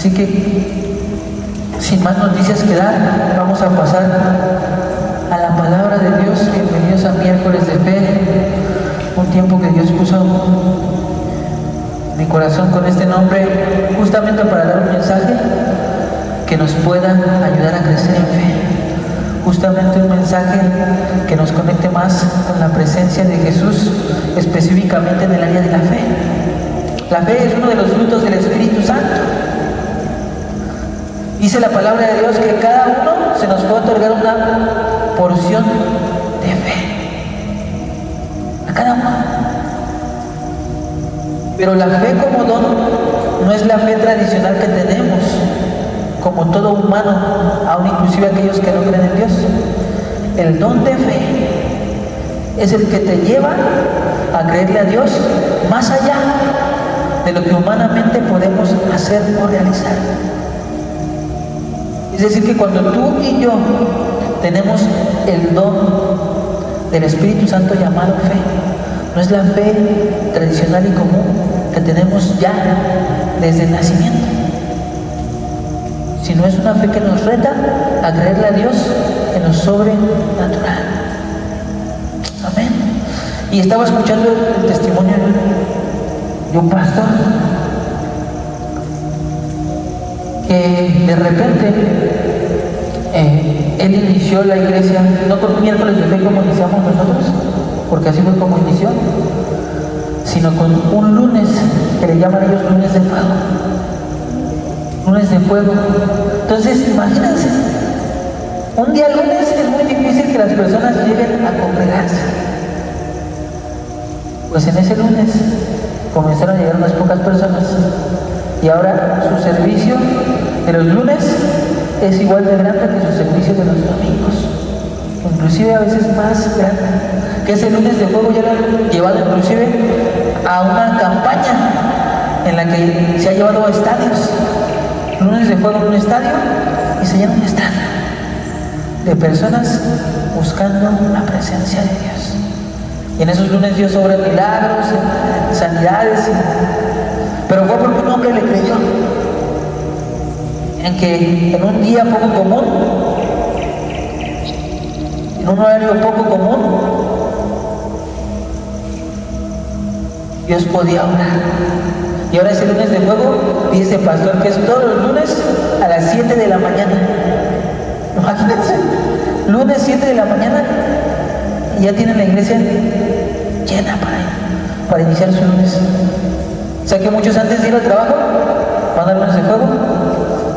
Así que, sin más noticias que dar, vamos a pasar a la palabra de Dios. Bienvenidos a Miércoles de Fe, un tiempo que Dios puso mi corazón con este nombre, justamente para dar un mensaje que nos pueda ayudar a crecer en fe. Justamente un mensaje que nos conecte más con la presencia de Jesús, específicamente en el área de la fe. La fe es uno de los frutos del Espíritu Santo. Dice la palabra de Dios que cada uno se nos puede otorgar una porción de fe. A cada uno. Pero la fe como don no es la fe tradicional que tenemos, como todo humano, aún inclusive aquellos que no creen en Dios. El don de fe es el que te lleva a creerle a Dios más allá de lo que humanamente podemos hacer o realizar. Es decir, que cuando tú y yo tenemos el don del Espíritu Santo llamado fe, no es la fe tradicional y común que tenemos ya desde el nacimiento, sino es una fe que nos reta a creerle a Dios en lo sobrenatural. Amén. Y estaba escuchando el testimonio de un pastor que de repente él inició la iglesia, no con un miércoles de fe como iniciamos nosotros, porque así fue como inició, sino con un lunes que le llaman ellos lunes de fuego. Lunes de fuego. Entonces, imagínense, un día lunes es muy difícil que las personas lleguen a congregarse. Pues en ese lunes comenzaron a llegar unas pocas personas, y ahora su servicio de los lunes es igual de grande que su servicio de los domingos, inclusive a veces más grande, que ese lunes de fuego ya lo han llevado inclusive a una campaña en la que se ha llevado a estadios. Lunes de fuego en un estadio y se llena un estadio de personas buscando la presencia de Dios. Y en esos lunes Dios obra milagros, sanidades, pero fue porque un hombre le creyó en que en un día poco común, en un horario poco común, Dios podía obrar. Y ahora ese lunes de fuego, dice el pastor que es todos los lunes a las 7 de la mañana. Imagínense, lunes 7 de la mañana y ya tienen la iglesia llena para iniciar su lunes. O sea que muchos antes de ir al trabajo van al lunes de fuego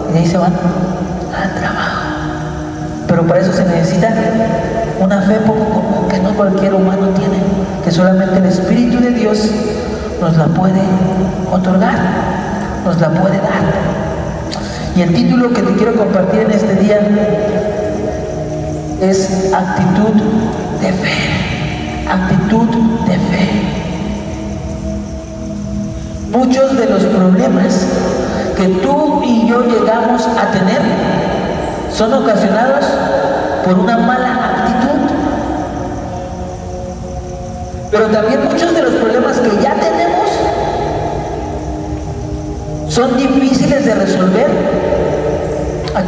y de ahí se van al trabajo. Pero para eso se necesita una fe poco común que no cualquier humano tiene, que solamente el Espíritu de Dios nos la puede otorgar, nos la puede dar. Y el título que te quiero compartir en este día es actitud de fe. Actitud de fe. Muchos de los problemas que tú y yo llegamos a tener son ocasionados por una mala actitud. Pero también muchos de los problemas que ya tenemos son difíciles de resolver a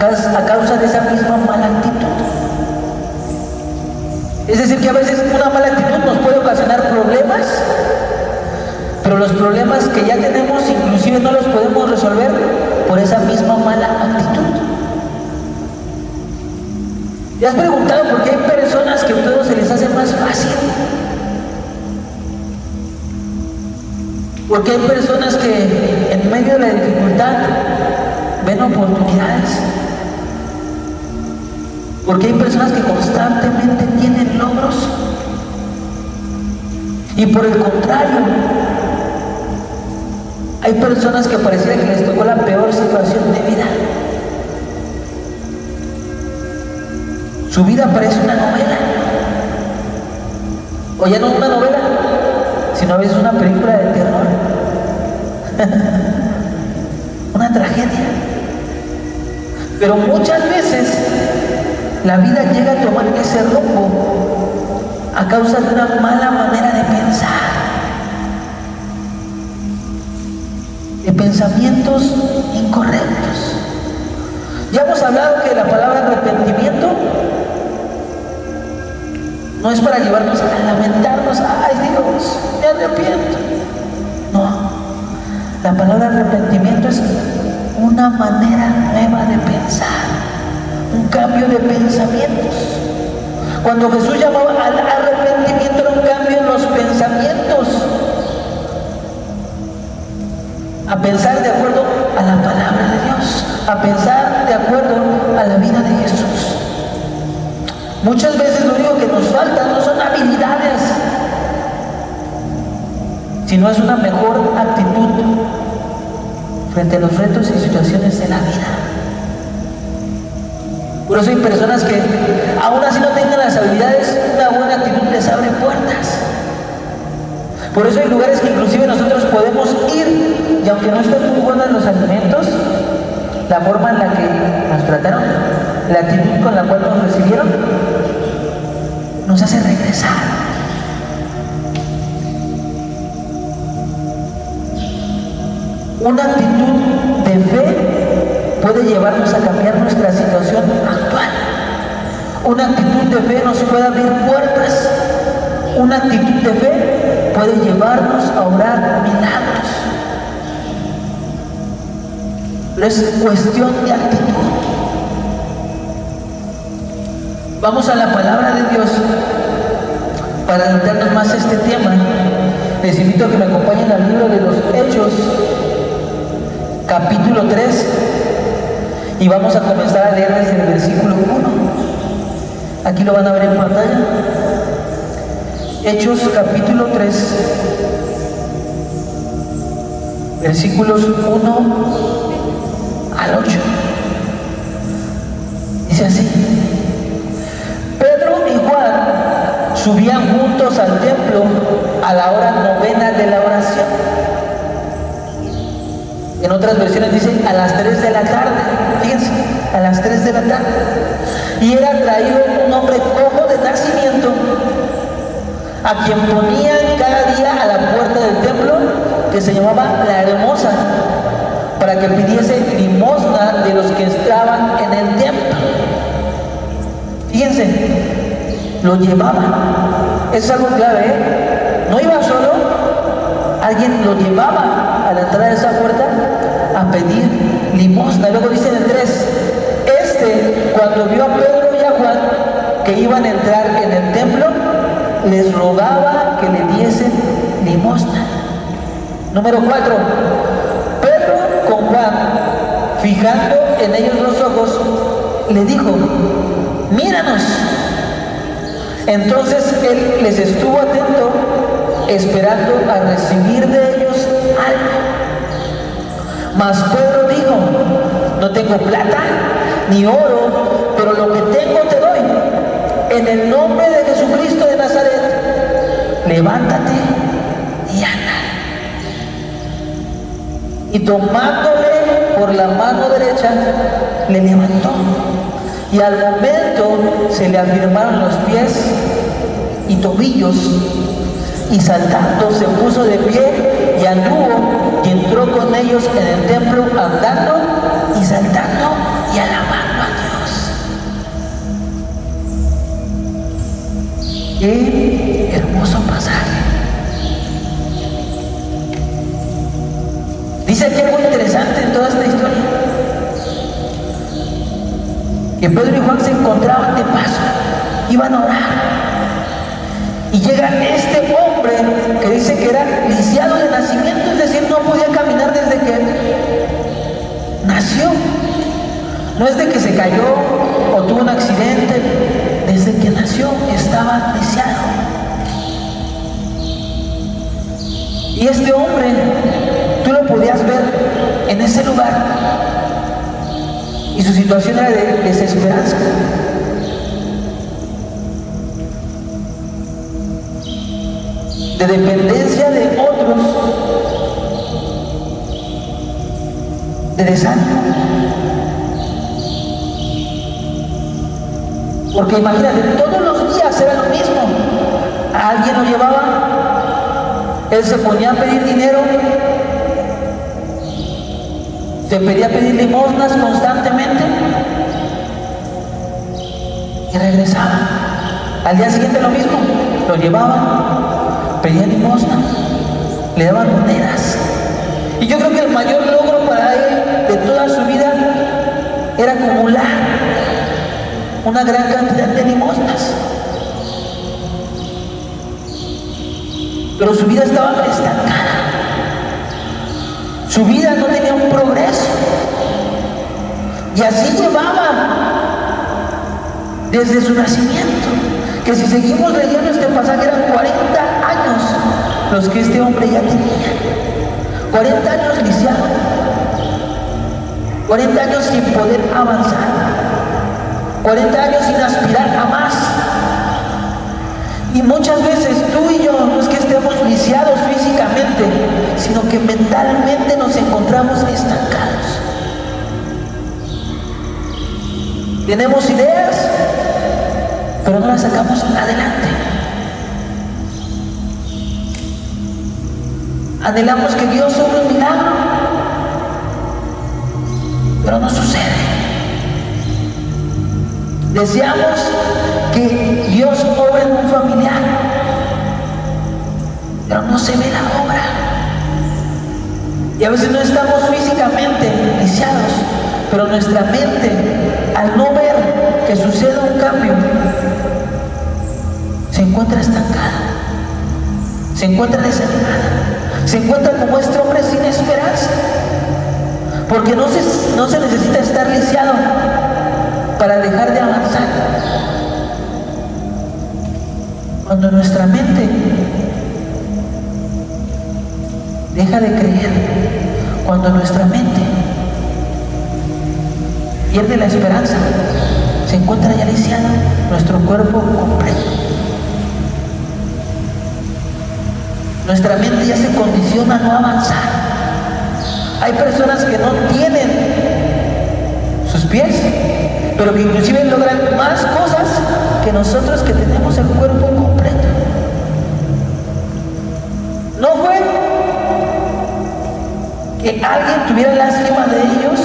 causa de esa misma mala actitud. Es decir, que a veces una mala actitud nos puede ocasionar problemas, pero los problemas que ya tenemos inclusive no los podemos resolver por esa misma mala actitud. ¿Te has preguntado por qué hay personas que todo se les hace más fácil? Porque hay personas que en medio de la dificultad ven oportunidades. Porque hay personas que constantemente tienen logros. Y por el contrario, hay personas que pareciera que les tocó la peor situación de vida. Su vida parece una novela. O ya no una novela, sino a veces una película de terror. Una tragedia. Pero muchas veces la vida llega a tomar ese rumbo a causa de una mala manera de pensar, de pensamientos incorrectos. hablado que la palabra arrepentimiento no es para llevarnos a lamentarnos, ay Dios, me arrepiento. No, la palabra arrepentimiento es una manera nueva de pensar, un cambio de pensamientos. Cuando Jesús llamaba al arrepentimiento era un cambio en los pensamientos, a pensar de acuerdo a la palabra de Dios, a pensar de acuerdo a la vida de Jesús. Muchas veces lo único que nos falta no son habilidades, sino es una mejor actitud frente a los retos y situaciones de la vida. Por eso hay personas que, aún así no tengan las habilidades, una buena actitud les abre puertas. Por eso hay lugares que inclusive nosotros podemos ir, y aunque no estén muy buenos los alimentos, la forma en la que nos trataron, la actitud con la cual nos recibieron, nos hace regresar. Una actitud de fe puede llevarnos a cambiar nuestra situación actual. Una actitud de fe nos puede abrir puertas. Una actitud de fe puede llevarnos a obrar milagros. Pero es cuestión de actitud. Vamos a la palabra de Dios para adentrarnos más a este tema. Les invito a que me acompañen al libro de los Hechos, capítulo 3, y vamos a comenzar a leer desde el versículo 1. Aquí lo van a ver en pantalla. Hechos capítulo 3, versículos 1 al 8. Dice así: Pedro y Juan subían juntos al templo a la hora novena de la oración. En otras versiones dice a las 3 de la tarde. Fíjense, a las 3 de la tarde. Y era traído un hombre cojo de nacimiento, a quien ponían cada día a la puerta del templo, que se llamaba La Hermosa, para que pidiese limosna de los que estaban en el templo. Fíjense, lo llevaba. Es algo clave, ¿eh? No iba solo, alguien lo llevaba a la entrada de esa puerta a pedir limosna. Luego dice en el 3, cuando vio a Pedro y a Juan que iban a entrar en el templo, les rogaba que le diesen limosna. Número 4, Pedro con Juan, fijando en ellos los ojos, le dijo: míranos. Entonces él les estuvo atento, esperando a recibir de ellos algo. Mas Pedro dijo: no tengo plata ni oro, pero lo que tengo te doy. En el nombre de Jesucristo de Nazaret, levántate y anda. Y tomándole por la mano derecha, le levantó. Y al momento se le afirmaron los pies y tobillos, y saltando se puso de pie y anduvo y entró con ellos en el templo, andando y saltando y alabando a Dios. Qué hermoso pasaje. Dice aquí algo interesante en toda esta historia: que Pedro y Juan se encontraban de paso, iban a orar, y llega este hombre que dice que era lisiado de nacimiento, es decir, no podía caminar desde que nació. No es de que se cayó o tuvo un accidente, desde que nació estaba lisiado. Y este hombre, tú lo podías ver en ese lugar, y su situación era de desesperanza. De dependencia de otros, de desánimo. Porque imagínate, todos los días era lo mismo. A alguien lo llevaba, él se ponía a pedir dinero, se pedía pedir limosnas constantemente, y regresaban. Al día siguiente lo mismo, lo llevaban, pedían limosna, le daban monedas. Y yo creo que el mayor logro para él de toda su vida era acumular una gran cantidad de limosnas. Pero su vida estaba estancada. Su vida no tenía un progreso. Y así llevaba desde su nacimiento. Que si seguimos leyendo este pasaje eran 40 años los que este hombre ya tenía. 40 años lisiado. 40 años sin poder avanzar. 40 años sin aspirar a más. Y muchas veces tú y yo no es que estemos lisiados físicamente, sino que mentalmente nos encontramos estancados. Tenemos ideas, pero no las sacamos adelante. Anhelamos que Dios haga un milagro, pero no sucede. Deseamos que Dios obre en un familiar, pero no se ve la obra. Y a veces no estamos físicamente lisiados, pero nuestra mente, al no ver que suceda un cambio, se encuentra estancada, se encuentra desanimada, se encuentra como este hombre sin esperanza, porque no se necesita estar lisiado para dejar de avanzar. Cuando nuestra mente deja de creer, cuando nuestra mente pierde la esperanza, se encuentra ya lisiado nuestro cuerpo completo. Nuestra mente ya se condiciona a no avanzar. Hay personas que no tienen sus pies, pero que inclusive logran más cosas que nosotros que tenemos el cuerpo completo. No fue que alguien tuviera lástima de ellos,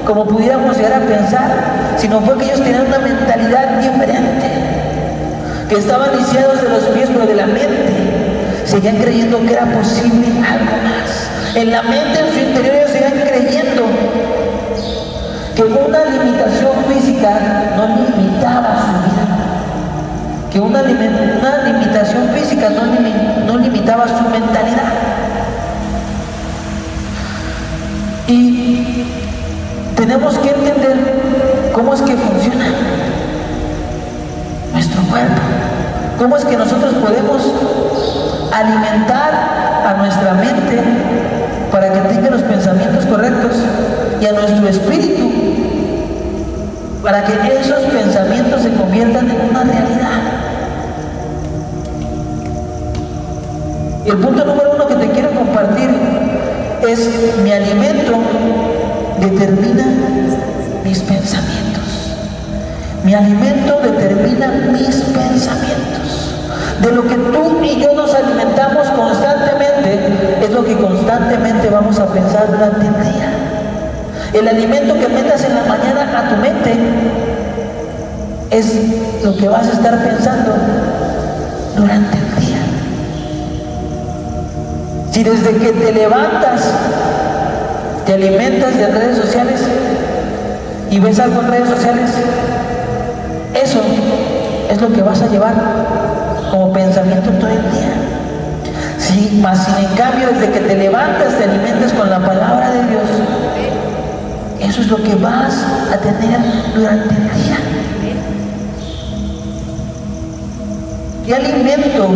como pudiéramos llegar a pensar, sino fue que ellos tenían una mentalidad diferente, que estaban lisiados de los pies, pero de la mente seguían creyendo que era posible algo más. En la mente, en su interior, ellos seguían creyendo que una limitación física no limitaba su vida, que una limitación física no limitaba su mentalidad. Y tenemos que entender cómo es que funciona nuestro cuerpo, cómo es que nosotros podemos alimentar a nuestra mente para que tenga los pensamientos correctos y a nuestro espíritu para que esos pensamientos se conviertan en una realidad. Y el punto número 1 que te quiero compartir es: mi alimento determina mis pensamientos. Mi alimento determina mis pensamientos. De lo que tú y yo nos alimentamos constantemente es lo que constantemente vamos a pensar durante el día. El alimento que metas en la mañana a tu mente es lo que vas a estar pensando durante el día. Si desde que te levantas te alimentas de redes sociales y ves algo en redes sociales, eso es lo que vas a llevar como pensamiento todo el día. Si en cambio desde que te levantas te alimentas con la palabra de Dios, eso es lo que vas a tener durante el día. ¿Qué alimento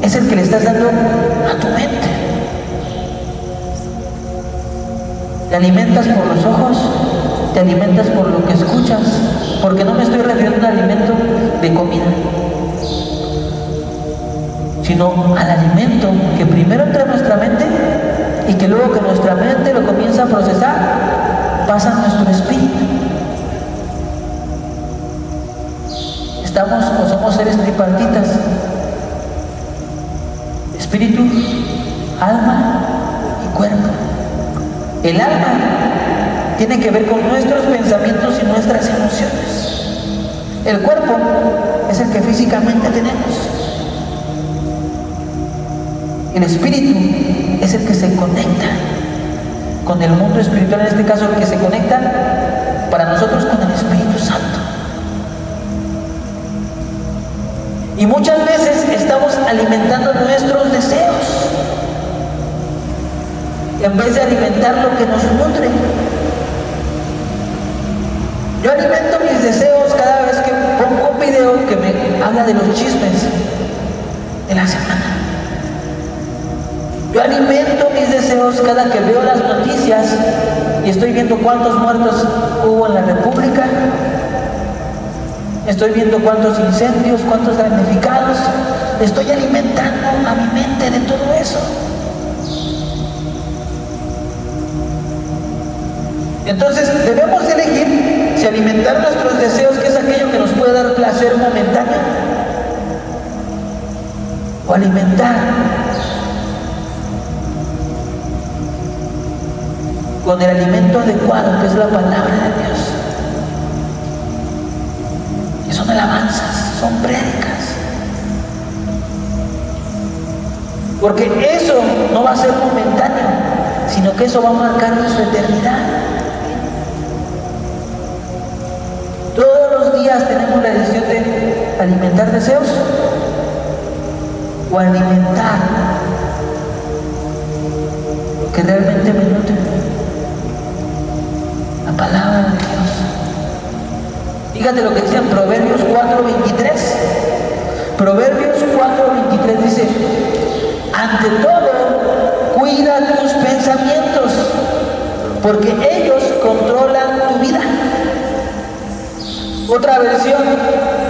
es el que le estás dando a tu mente? ¿Te alimentas por los ojos? ¿Te alimentas por lo que escuchas? Porque no me estoy refiriendo a un alimento de comida, sino al alimento que primero entra en nuestra mente y que luego que nuestra mente lo comienza a procesar, pasa a nuestro espíritu. Estamos o somos seres tripartitas: espíritu, alma y cuerpo. El alma tiene que ver con nuestros pensamientos y nuestras emociones. El cuerpo es el que físicamente tenemos. El espíritu es el que se conecta con el mundo espiritual, en este caso el que se conecta para nosotros con el Espíritu Santo. Y muchas veces estamos alimentando nuestros deseos en vez de alimentar lo que nos nutre. Yo alimento mis deseos cada vez que pongo un video que me habla de los chismes de la semana. Yo alimento mis deseos cada que veo las noticias y estoy viendo cuántos muertos hubo en la República, estoy viendo cuántos incendios, cuántos damnificados. Estoy alimentando a mi mente de todo eso. Entonces debemos elegir si alimentar nuestros deseos, que es aquello que nos puede dar placer momentáneo, o alimentar con el alimento adecuado, que es la palabra de Dios. Y son alabanzas, son prédicas. Porque eso no va a ser momentáneo, sino que eso va a marcar nuestra eternidad. Todos los días tenemos la decisión de alimentar deseos o alimentar lo que realmente me nutre, la palabra de Dios. Fíjate lo que dice en Proverbios 4:23. Proverbios 4:23 dice: ante todo, cuida tus pensamientos, porque ellos controlan tu vida. Otra versión,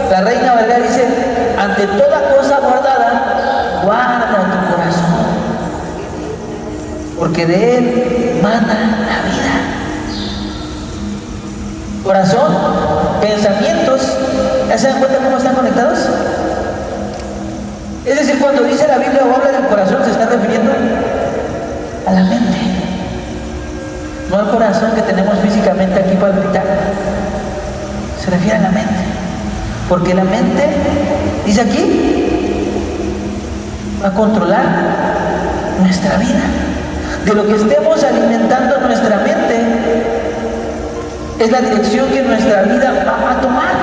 la Reina Valera, dice: ante toda cosa guardada, guarda tu corazón, porque de él mana la vida. Corazón, pensamientos, ¿ya se dan cuenta cómo están conectados? Es decir, cuando dice la Biblia o habla del corazón, se está refiriendo a la mente, no al corazón que tenemos físicamente aquí palpitando. Se refiere a la mente, porque la mente, dice aquí, va a controlar nuestra vida. De lo que estemos alimentando nuestra mente es la dirección que nuestra vida va a tomar.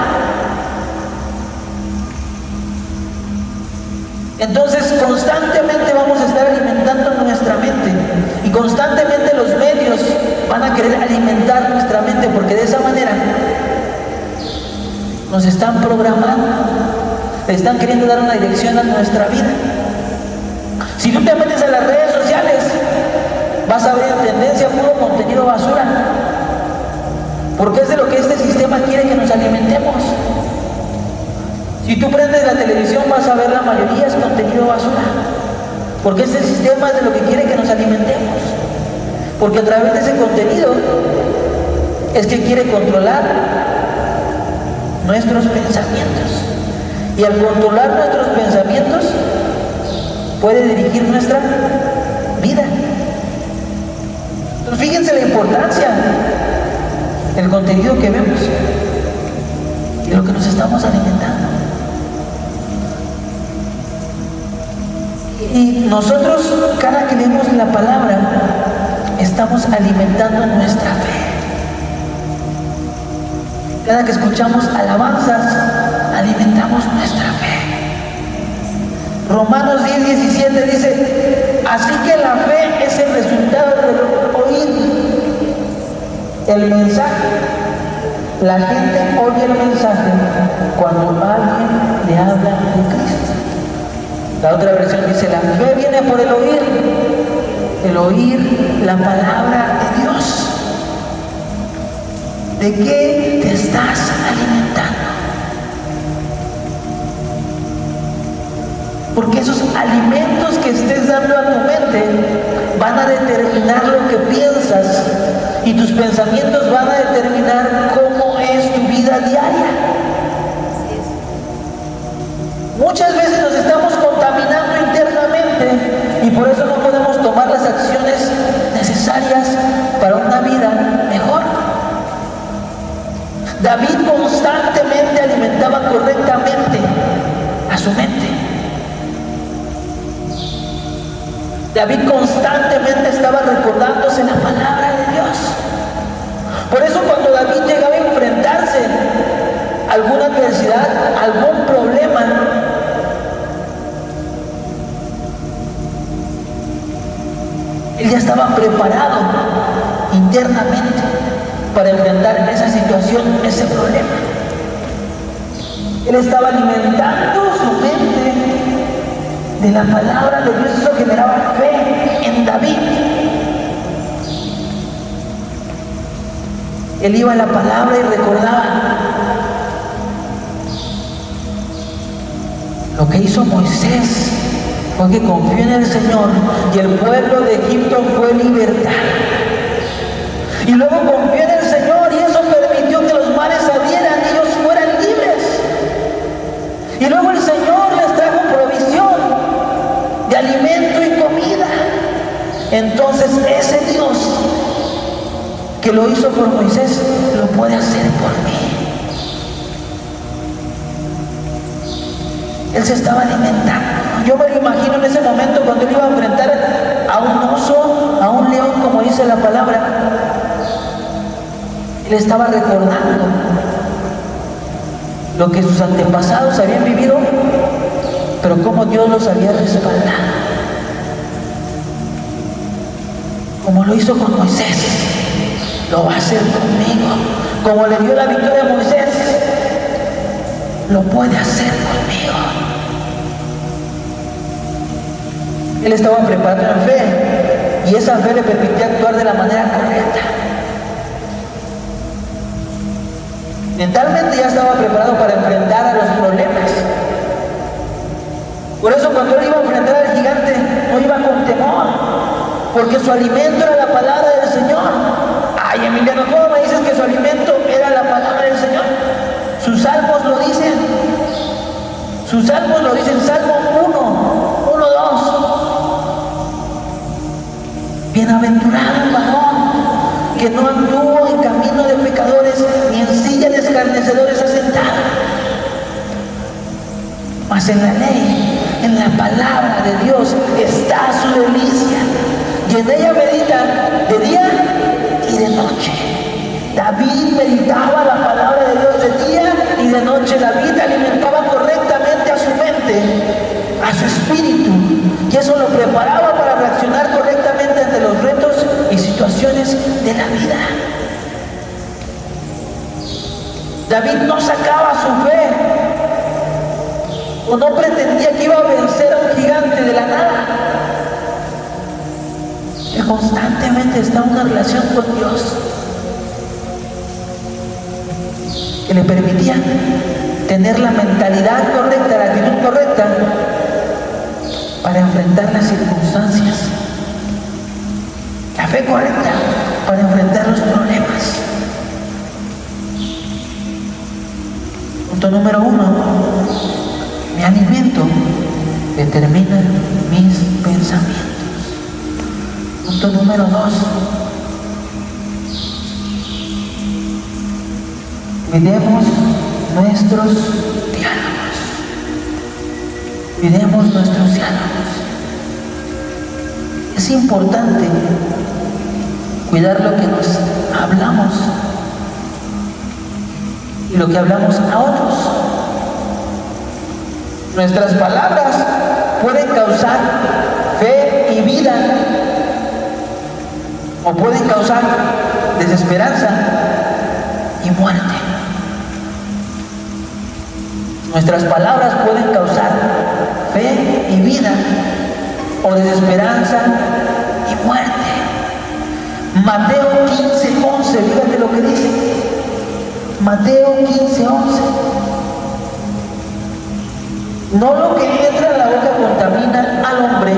Entonces constantemente vamos a estar alimentando nuestra mente, y constantemente los medios van a querer alimentar nuestra mente, porque de esa manera nos están programando, le están queriendo dar una dirección a nuestra vida. Si tú te metes a las redes sociales, vas a ver en tendencia puro contenido basura, porque es de lo que este sistema quiere que nos alimentemos. Si tú prendes la televisión, vas a ver la mayoría es contenido basura, porque este sistema es de lo que quiere que nos alimentemos, porque a través de ese contenido es que quiere controlar nuestros pensamientos, y al controlar nuestros pensamientos puede dirigir nuestra vida. Entonces fíjense la importancia del contenido que vemos y de lo que nos estamos alimentando. Y nosotros, cada que leemos la palabra, estamos alimentando nuestra fe. Cada que escuchamos alabanzas, alimentamos nuestra fe. Romanos 10:17 dice: así que la fe es el resultado de oír el mensaje. La gente oye el mensaje cuando alguien le habla de Cristo. La otra versión dice: la fe viene por el oír la palabra de Dios. ¿De qué te estás alimentando? Porque esos alimentos que estés dando a tu mente van a determinar lo que piensas, y tus pensamientos van a determinar cómo es tu vida diaria. Muchas veces nos estamos contaminando internamente, y por eso no podemos tomar las acciones necesarias para una vida mejor. David constantemente alimentaba alimentaba correctamente a su mente. David constantemente estaba recordándose la palabra de Dios. Por eso cuando David llegaba a enfrentarse a alguna adversidad, algún problema, él ya estaba preparado internamente para enfrentar esa situación, ese problema. Él estaba alimentando su mente de la palabra de Dios. Eso generaba fe en David. Él iba a la palabra y recordaba lo que hizo Moisés. Fue que confió en el Señor y el pueblo de Egipto fue libertado. Y luego confió en el Señor y eso permitió que los mares abrieran y ellos fueran libres. Y luego el Señor les trajo provisión de alimento y comida. Entonces ese Dios que lo hizo por Moisés lo puede hacer por mí. Él se estaba alimentando. Yo me lo imagino en ese momento cuando él iba a enfrentar a un oso, a un león, como dice la palabra. Él estaba recordando lo que sus antepasados habían vivido, pero cómo Dios los había respaldado. Como lo hizo con Moisés, lo va a hacer conmigo. Como le dio la victoria a Moisés, lo puede hacer conmigo. Él estaba preparado en fe y esa fe le permitía actuar de la manera correcta. Mentalmente ya estaba preparado para enfrentar a los problemas. Por eso cuando él iba a enfrentar al gigante no iba con temor, porque su alimento era la palabra del Señor. Ay, Emiliano, ¿cómo me dices que su alimento era la palabra del Señor? Sus salmos lo dicen. Sus salmos lo dicen. Salmo 1:2. Bienaventurado el varón que no anduvo en camino de pecadores, ni en silla de escarnecedores ha sentado. Mas en la ley, en la palabra de Dios está su delicia, y en ella medita de día y de noche. David meditaba la palabra de Dios de día y de noche. David alimentaba correctamente a su mente, a su espíritu, y eso lo preparaba para reaccionar correctamente ante los retos y situaciones de la vida. David no sacaba su fe o no pretendía que iba a vencer a un gigante de la nada. Él constantemente está en una relación con Dios que le permitía tener la mentalidad correcta, la actitud correcta para enfrentar las circunstancias, la fe correcta para enfrentar los problemas. Punto número 1, mi alimento determina mis pensamientos. Punto número 2, cuidemos nuestros diálogos. Cuidemos nuestros diálogos. Es importante cuidar lo que nos hablamos y lo que hablamos a otros. Nuestras palabras pueden causar fe y vida, o pueden causar desesperanza y muerte. Nuestras palabras pueden causar fe y vida, o desesperanza y muerte. Mateo 15:11, fíjate lo que dice. Mateo 15:11. No lo que entra en la boca contamina al hombre,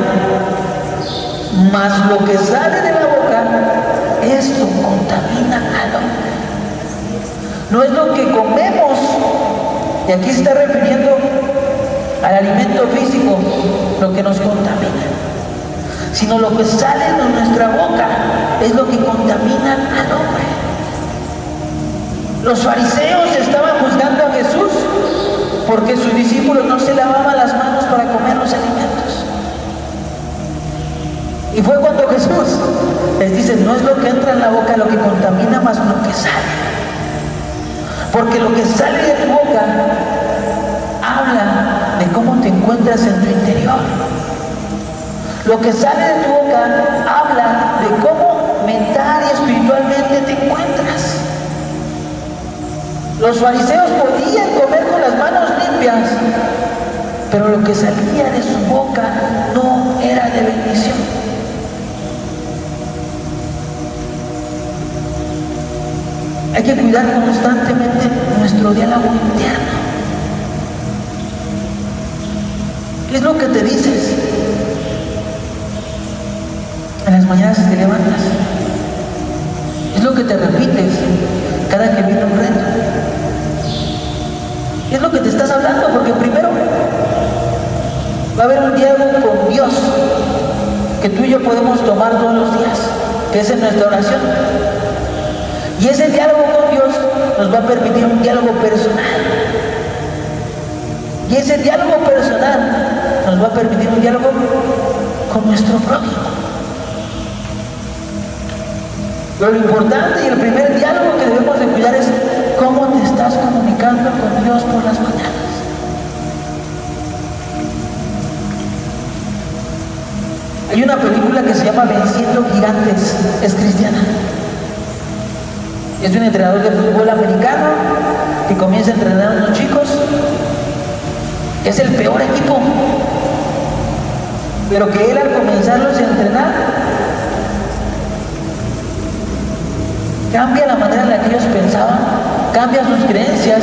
mas lo que sale de la boca, esto contamina al hombre. No es lo que comemos, y aquí se está refiriendo al alimento físico, lo que nos contamina, sino lo que sale de nuestra boca es lo que contamina al hombre. Los fariseos estaban juzgando a Jesús porque sus discípulos no se lavaban las manos para comer los alimentos. Y fue cuando Jesús les dice, no es lo que entra en la boca lo que contamina, más lo que sale. Porque lo que sale de tu boca habla de cómo te encuentras en tu interior. Lo que sale de tu boca habla de cómo mental y espiritualmente te encuentras. Los fariseos podían comer con las manos limpias, pero lo que salía de su boca no era de bendición. Hay que cuidar constantemente nuestro diálogo interno. ¿Qué es lo que te dices en las mañanas que te levantas? ¿Qué es lo que te repites cada que viene un reto? ¿Qué es lo que te estás hablando? Porque primero va a haber un diálogo con Dios que tú y yo podemos tomar todos los días, que es en nuestra oración. Y ese diálogo con Dios nos va a permitir un diálogo personal. Y ese diálogo personal nos va a permitir un diálogo con nuestro prójimo. Pero lo importante y el primer diálogo que debemos de cuidar es cómo te estás comunicando con Dios por las mañanas. Hay una película que se llama Venciendo Gigantes, es cristiana. Es un entrenador de fútbol americano que comienza a entrenar a unos chicos. Es el peor equipo, pero que él al comenzarlos a entrenar cambia la manera en la que ellos pensaban, cambia sus creencias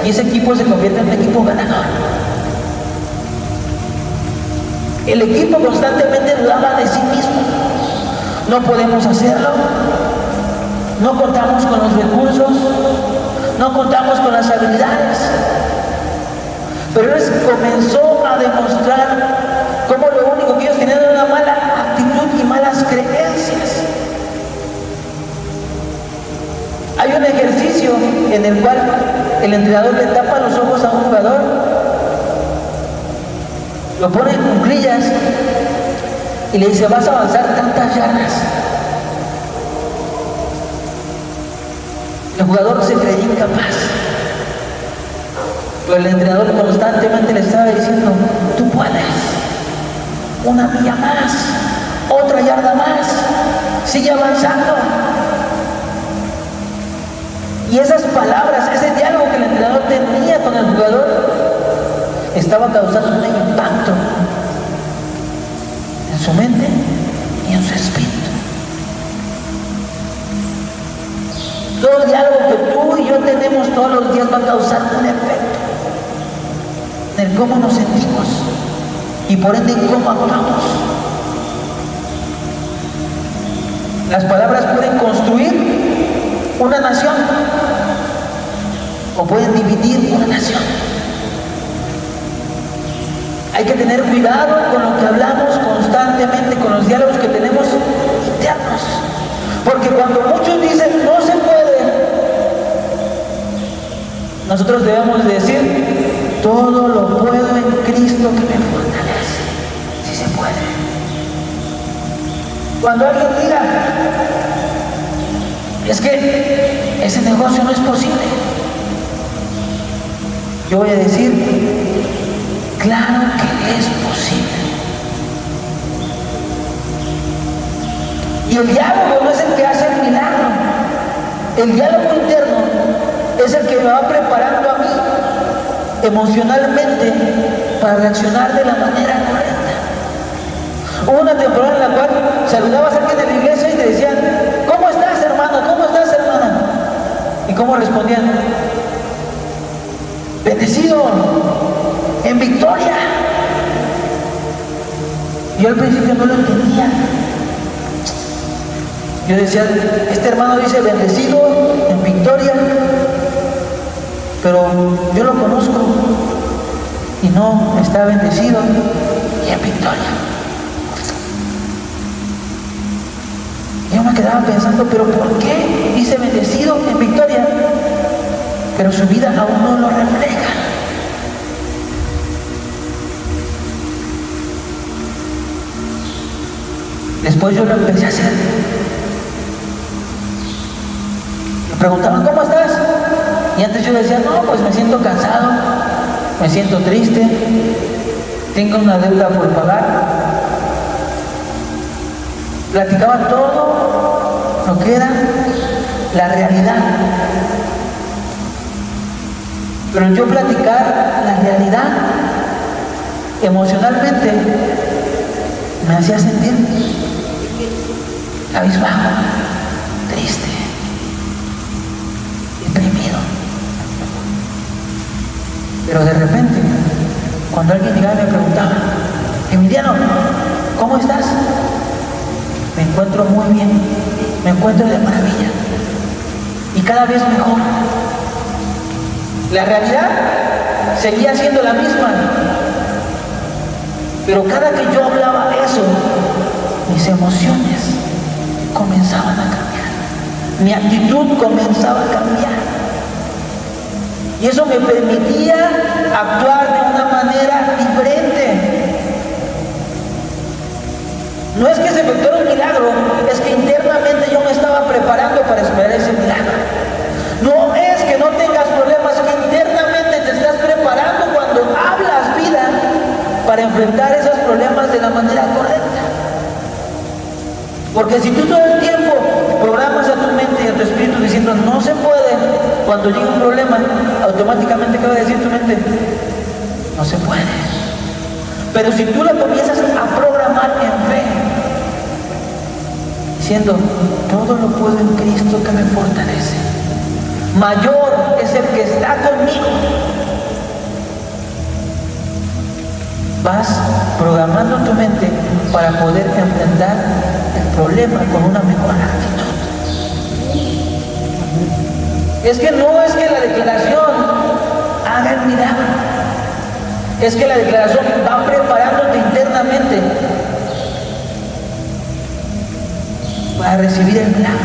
y ese equipo se convierte en un equipo ganador. El equipo constantemente dudaba de sí mismo. No podemos hacerlo, no contamos con los recursos, no contamos con las habilidades. Pero él comenzó a demostrar cómo lo único que ellos tenían era una mala actitud y malas creencias. Hay un ejercicio en el cual el entrenador le tapa los ojos a un jugador, lo pone en cuclillas y le dice, vas a avanzar tantas yardas. El jugador se creía incapaz, pero el entrenador constantemente le estaba diciendo, tú puedes, una milla más, otra yarda más, sigue avanzando. Y esas palabras, ese diálogo que el entrenador tenía con el jugador, estaba causando un impacto en su mente y en su espíritu. Todo el diálogo que tú y yo tenemos todos los días va a causar un efecto en el cómo nos sentimos y por ende en cómo actuamos. Las palabras pueden construir una nación o pueden dividir una nación. Hay que tener cuidado con lo que hablamos constantemente, con los diálogos que tenemos internos, porque cuando muchos dicen no se puede, nosotros debemos decir todo lo puedo en Cristo que me fortalece. Sí se puede. Cuando alguien diga es que ese negocio no es posible, yo voy a decir, claro que es posible. Y el diálogo no es el que hace el milagro. El diálogo interno es el que me va preparando a mí emocionalmente para reaccionar de la manera correcta. Hubo una temporada en la cual saludabas a alguien de la iglesia y te decían, ¿cómo estás, hermano? ¿Cómo estás, hermana? ¿Y cómo respondían? Bendecido, en victoria. Yo al principio no lo entendía. Yo decía, este hermano dice bendecido, en victoria, pero yo lo conozco y no está bendecido y en victoria. Yo me quedaba pensando, pero ¿por qué dice bendecido en victoria? Pero su vida aún no lo refleja. después yo lo empecé a hacer. Me preguntaban, ¿cómo estás? Y antes yo decía, no, pues me siento cansado, me siento triste, tengo una deuda por pagar. Platicaba todo lo que era la realidad. Pero yo platicar la realidad emocionalmente me hacía sentir cabizbajo, triste, deprimido. Pero de repente, cuando alguien llegaba y me preguntaba, Emiliano, ¿cómo estás? Me encuentro muy bien, me encuentro de maravilla y cada vez mejor. La realidad seguía siendo la misma, pero cada que yo hablaba eso, mis emociones comenzaban a cambiar, mi actitud comenzaba a cambiar, y eso me permitía actuar de una manera diferente. No es que se efectuara un milagro, es que internamente yo me estaba preparando para esperar ese milagro. No es que no tengas problemas, es que internamente te estás preparando cuando hablas vida para enfrentar esos problemas de la manera correcta. Porque si tú todo el tiempo programas a tu mente y a tu espíritu diciendo no se puede, cuando llega un problema, automáticamente ¿qué va a decir tu mente? No se puede. Pero si tú lo comienzas a programar en fe, diciendo todo lo puedo en Cristo que me fortalece, mayor es el que está conmigo, vas programando tu mente para poder enfrentar el problema con una mejor actitud. Es que no es que la declaración haga el milagro, es que la declaración va preparándote internamente para recibir el milagro.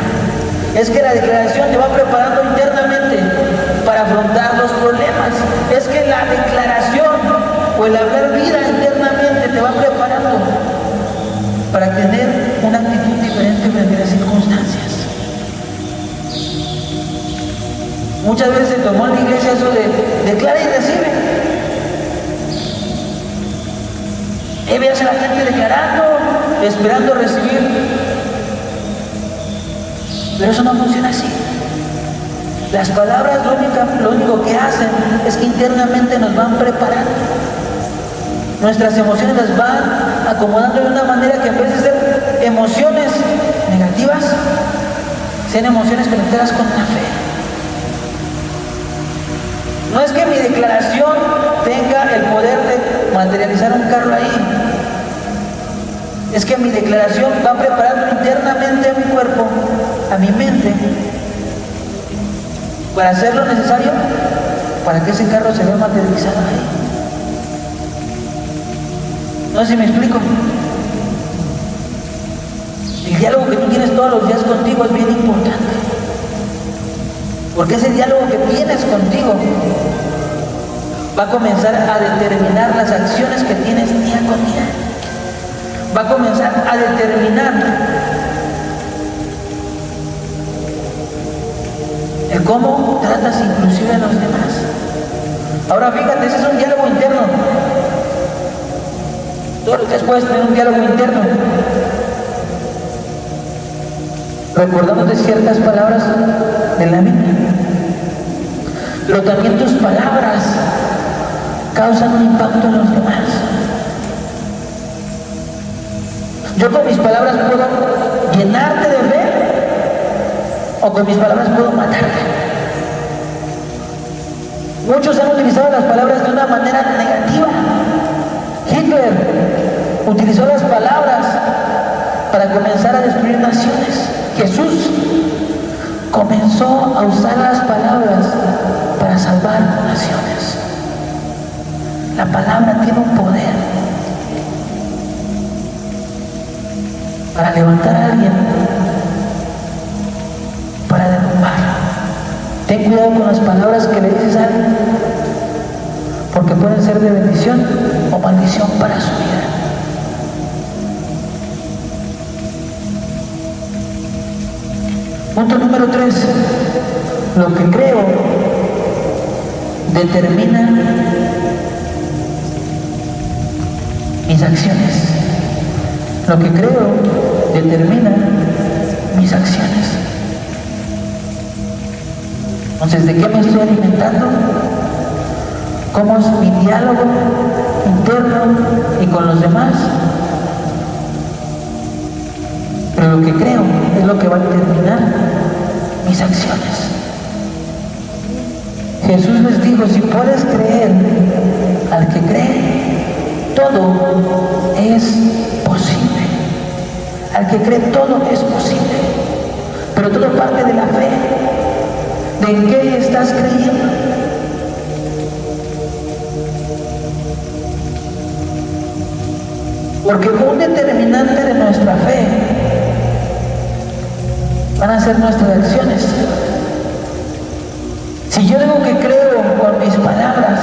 Es que la declaración te va preparando internamente para afrontar los problemas. Es que la declaración o el hablar vida internamente te va preparando para tener una actitud diferente frente a las circunstancias. Muchas veces se tomó en la iglesia eso de declara y recibe. Y veas a la gente declarando, esperando recibir. Pero eso no funciona así. Las palabras lo único que hacen es que internamente nos van preparando. Nuestras emociones las van acomodando de una manera que en vez de ser emociones negativas, sean emociones conectadas con la fe. No es que mi declaración tenga el poder de materializar un carro ahí. Es que mi declaración va preparando internamente a mi cuerpo, a mi mente, para hacer lo necesario para que ese carro se vea materializado ahí. No sé si me explico. El diálogo que tú tienes todos los días contigo es bien importante, porque ese diálogo que tienes contigo va a comenzar a determinar las acciones que tienes día con día. Va a comenzar a determinar el cómo tratas inclusive a los demás. Ahora fíjate, ese es un diálogo interno. Todos los días puedes tener un diálogo interno, recordándote ciertas palabras de la Biblia. Pero también tus palabras causan un impacto en los demás. Yo con mis palabras puedo llenarte de fe, o con mis palabras puedo matarte. Muchos han utilizado las palabras de una manera negativa. Hitler utilizó las palabras para comenzar a destruir naciones. Jesús comenzó a usar las palabras para salvar naciones. La palabra tiene un poder para levantar a alguien, para derrumbar. Ten cuidado con las palabras que le dices a alguien, porque pueden ser de bendición o maldición para su vida. Punto número 3. Lo que creo determina mis acciones. Lo que creo determina mis acciones. Entonces, ¿de qué me estoy alimentando? ¿Cómo es mi diálogo interno y con los demás? Pero lo que creo es lo que va a determinar mis acciones. Jesús les dijo, si puedes creer al que cree, todo es posible. Al que cree, todo es posible. Pero todo parte de la fe. ¿De en qué estás creyendo? Porque un determinante de nuestra fe van a ser nuestras acciones. Si yo digo que creo con mis palabras,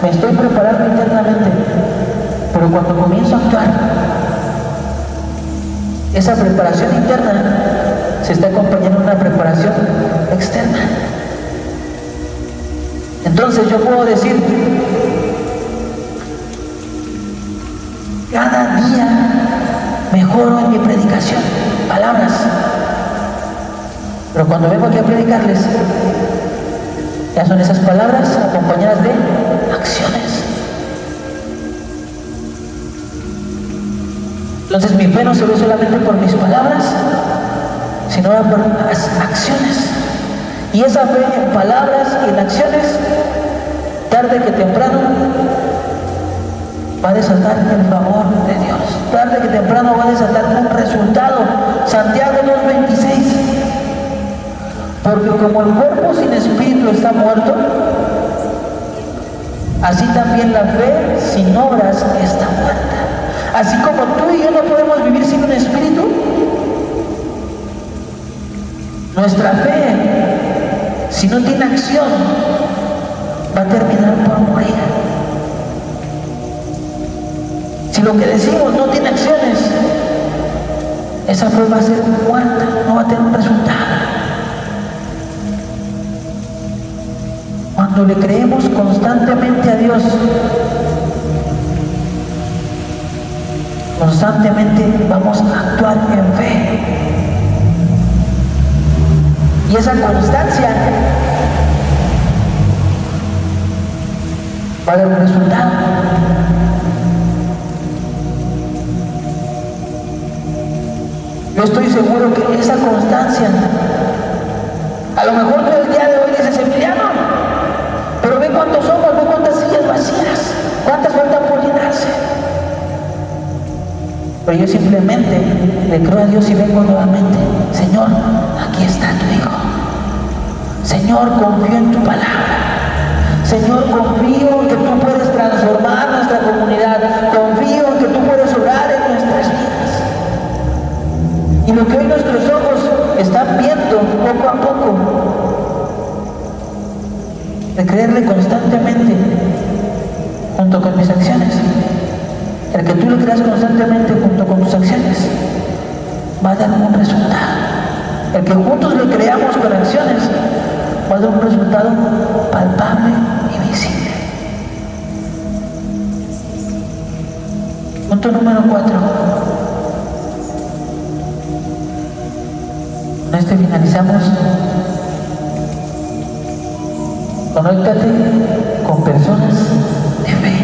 me estoy preparando internamente, pero cuando comienzo a actuar, esa preparación interna se está acompañando de una preparación externa. Entonces yo puedo decir, cada día mejoro en mi predicación, palabras. Pero cuando vengo aquí a predicarles, ya son esas palabras acompañadas de acciones. Entonces mi fe no se ve solamente por mis palabras, sino por las acciones. Y esa fe en palabras y en acciones, tarde que temprano, va a desatar el favor de Dios. Tarde que temprano va a desatar un resultado. Santiago 2:26. Porque como el cuerpo sin espíritu está muerto, así también la fe sin obras está muerta. Así como tú y yo no podemos vivir sin un espíritu, nuestra fe, si no tiene acción, va a terminar por morir. Si lo que decimos no tiene acciones, esa fe va a ser muerta, no va a tener un resultado. Cuando le creemos constantemente a Dios, constantemente vamos a actuar en fe. Y esa constancia va a dar un resultado. Yo estoy seguro que esa constancia, a lo mejor tú el día de hoy dices, Emiliano, pero ve cuántos somos, ve cuántas sillas vacías, cuántas faltan por llenarse. Pero yo simplemente le creo a Dios y vengo nuevamente. Señor, aquí está tu Hijo. Señor, confío en tu palabra. Señor, confío en que tú puedes transformar nuestra comunidad. Confío en que tú puedes obrar en nuestras vidas. Y lo que hoy nuestros ojos están viendo poco a poco, de creerle constantemente junto con mis acciones. El que tú le creas constantemente junto con tus acciones va a dar un resultado. El que juntos le creamos con acciones va a dar un resultado palpable y visible. Punto número 4. Con este finalizamos. Conéctate con personas de fe.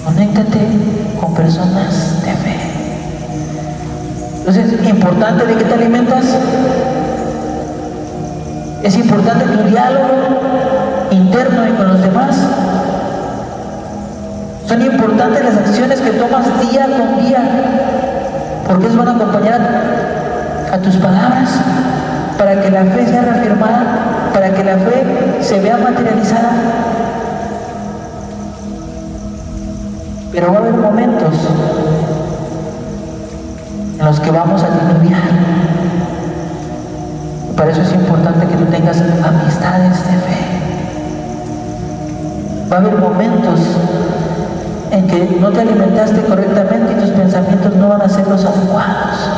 Conéctate con personas de fe. Entonces, es importante de qué te alimentas. Es importante tu diálogo interno y con los demás. Son importantes las acciones que tomas día con día, porque eso van a acompañar a tus palabras, para que la fe sea reafirmada, para que la fe se vea materializada. Pero va a haber momentos en los que vamos a titubear. Para eso es importante que tú tengas amistades de fe. Va a haber momentos en que no te alimentaste correctamente y tus pensamientos no van a ser los adecuados.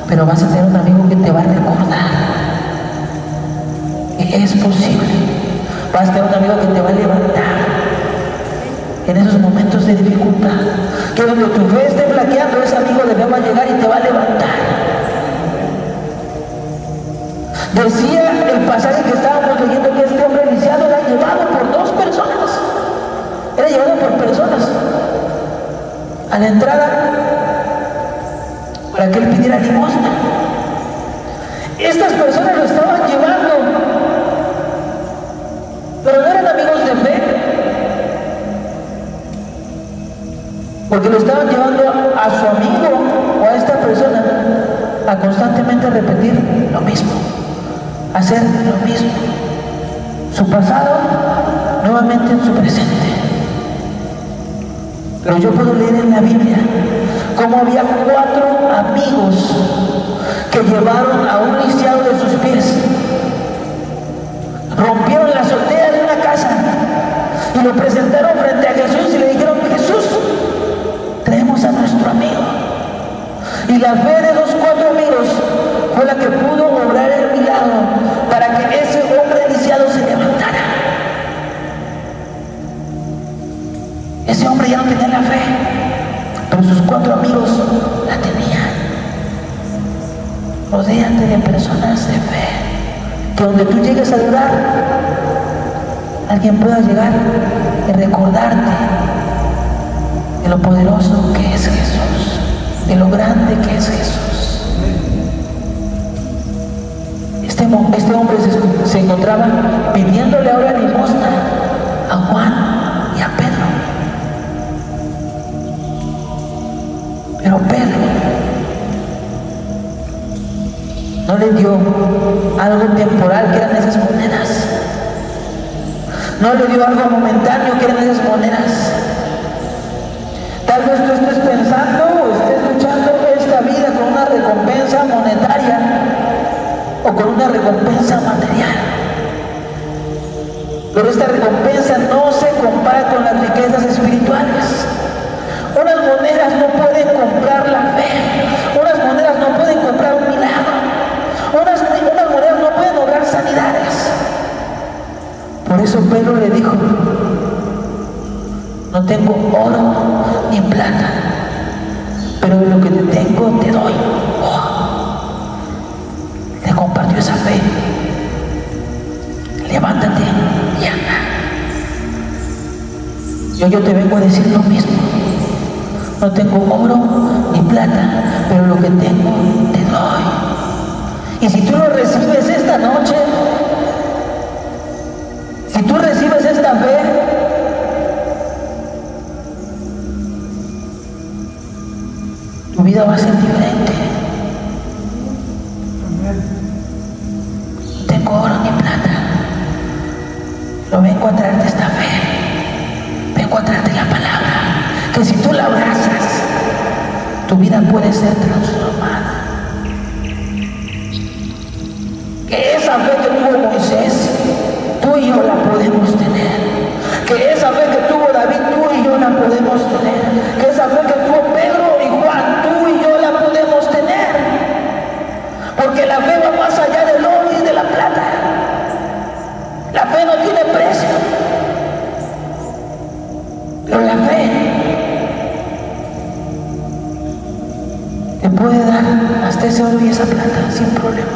pero vas a tener un amigo que te va a recordar que es posible. Vas a tener un amigo que te va a levantar en esos momentos de dificultad, que donde tu fe esté flaqueando, ese amigo de fe va a llegar y te va a levantar. Decía el pasaje que estábamos leyendo que este hombre lisiado era llevado por dos personas. Era llevado por personas a la entrada para que él pidiera limosna. Estas personas lo estaban llevando, pero no eran amigos de fe, porque lo estaban llevando a su amigo o a esta persona a constantemente repetir lo mismo, hacer lo mismo, su pasado nuevamente en su presente. Pero yo puedo leer en la Biblia cómo había 4 amigos que llevaron a un lisiado de sus pies, rompieron la azotea de una casa y lo presentaron frente a Jesús y le dijeron: Jesús, traemos a nuestro amigo. Y la fe de los 4 amigos fue la que pudo obrar el milagro para que ese hombre lisiado se levantara. Ese hombre ya no tenía la fe, pero sus 4 amigos la tenían. Rodéate de personas de fe, que donde tú llegues a dudar, alguien pueda llegar y recordarte de lo poderoso que es Jesús, de lo grande que es Jesús. Este hombre se encontraba pidiéndole ahora limosna a Juan y a Pedro. Pero Pedro no le dio algo temporal que eran esas monedas. No le dio algo momentáneo que eran esas monedas. Tal vez tú estés pensando o estés luchando esta vida con una recompensa monetaria o con una recompensa material. Pero esta recompensa no se compara con las riquezas espirituales. Unas monedas no pueden comprar la fe. Unas monedas no pueden comprar un milagro. Unas monedas no pueden lograr sanidades. Por eso Pedro le dijo: no tengo oro ni plata, pero lo que tengo te doy. Le compartió esa fe. Levántate y anda. Yo te vengo a decir lo mismo. No tengo oro ni plata, pero lo que tengo te doy. Y si tú lo recibes esta noche, si tú recibes esta fe, tu vida va a ser diferente. No tengo oro ni plata, pero vengo a traerte esta fe. Vengo a traerte la palabra, que si tú la abrazas, tu vida puede ser transformada. Que esa fe que tuvo Moisés, tú y yo la podemos tener. Que esa fe que tuvo David, tú y yo la podemos tener. Que esa fe que tuvo Pedro y Juan, tú y yo la podemos tener. Porque la fe va más allá del oro y de la plata. La fe no tiene precio. Pero la fe te puede dar hasta ese oro y esa plata sin problemas.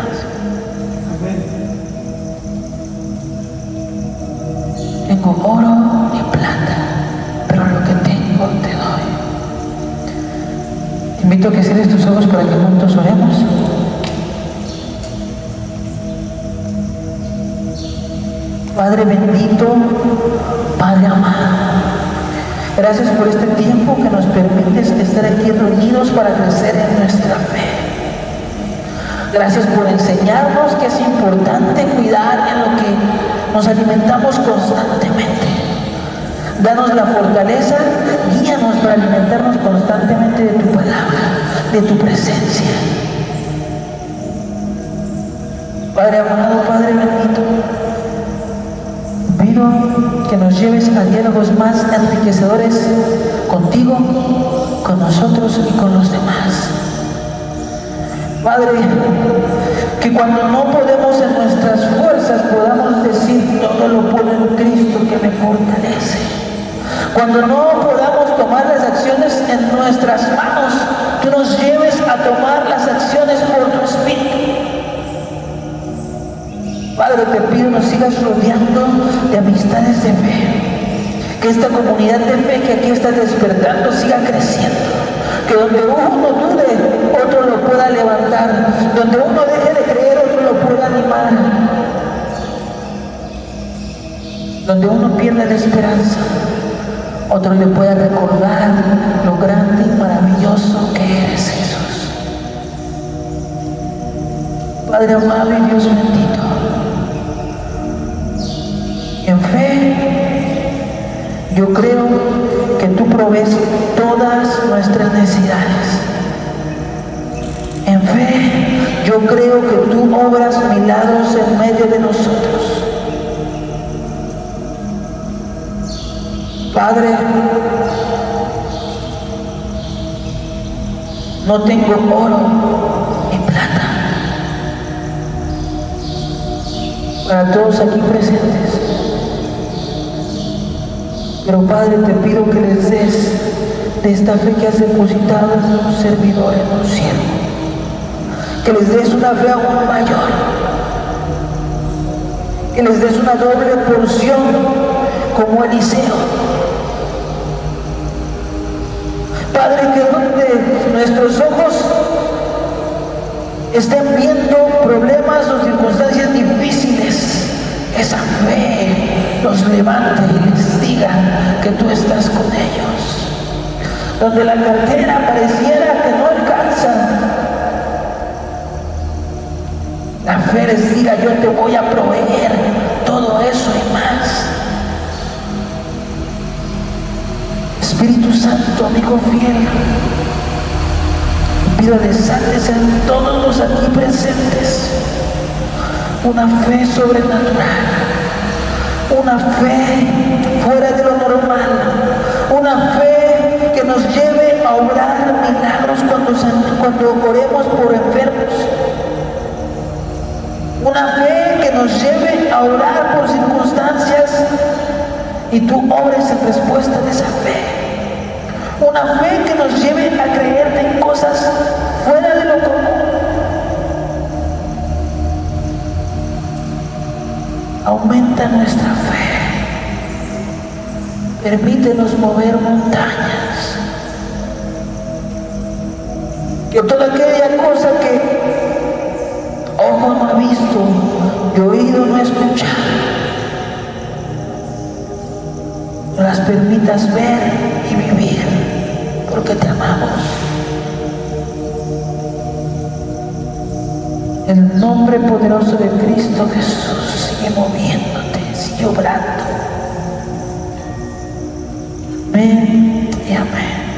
Tengo oro y plata, pero lo que tengo te doy. Te invito a que cierres tus ojos para que juntos oremos. Padre bendito, Padre amado, gracias por este tiempo que nos permites estar aquí reunidos para crecer en nuestra fe. Gracias por enseñarnos que es importante cuidar en lo que nos alimentamos constantemente. Danos la fortaleza, guíanos para alimentarnos constantemente de tu palabra, de tu presencia. Padre amado, Padre bendito, pido que nos lleves a diálogos más enriquecedores contigo, con nosotros y con los demás. Padre, que cuando no podemos en nuestras fuerzas podamos decir todo lo puedo en Cristo que me fortalece. Cuando no podamos tomar las acciones en nuestras manos, tú nos lleves a tomar las acciones por tu Espíritu. Padre, te pido nos sigas rodeando de amistades de fe, que esta comunidad de fe que aquí está despertando siga creciendo, que donde uno dude, otro lo pueda levantar, donde uno deje de creer, otro lo pueda animar, donde uno pierda la esperanza, otro le pueda recordar lo grande y maravilloso que eres, Jesús. Padre amado y Dios bendito, en fe yo creo que tú provees todas nuestras necesidades. En fe yo creo que tú obras milagros en medio de nosotros. Padre, no tengo oro ni plata para todos aquí presentes, pero Padre, te pido que les des de esta fe que has depositado en un servidor, en un siervo, que les des una fe aún mayor, que les des una doble porción como Eliseo. Padre, que donde nuestros ojos estén viendo problemas o circunstancias difíciles, esa fe los levante y les diga que tú estás con ellos. Donde la cartera pareciera que no alcanza, la fe les diga: yo te voy a proveer todo eso y más. Espíritu Santo, amigo fiel, pido desates en todos los aquí presentes una fe sobrenatural, una fe fuera de lo normal, una fe que nos lleve a obrar milagros cuando oremos por enfermos, una fe que nos lleve a orar por circunstancias y tú obres en respuesta de esa fe. Una fe que nos lleve a creerte en cosas fuera de lo común. Aumenta nuestra fe. Permítenos mover montañas. Que toda aquella cosa que ojo no ha visto y oído no ha escuchado, las permitas ver y vivir, porque te amamos. El nombre poderoso de Cristo Jesús sigue moviéndote, sigue obrando. Amén y amén.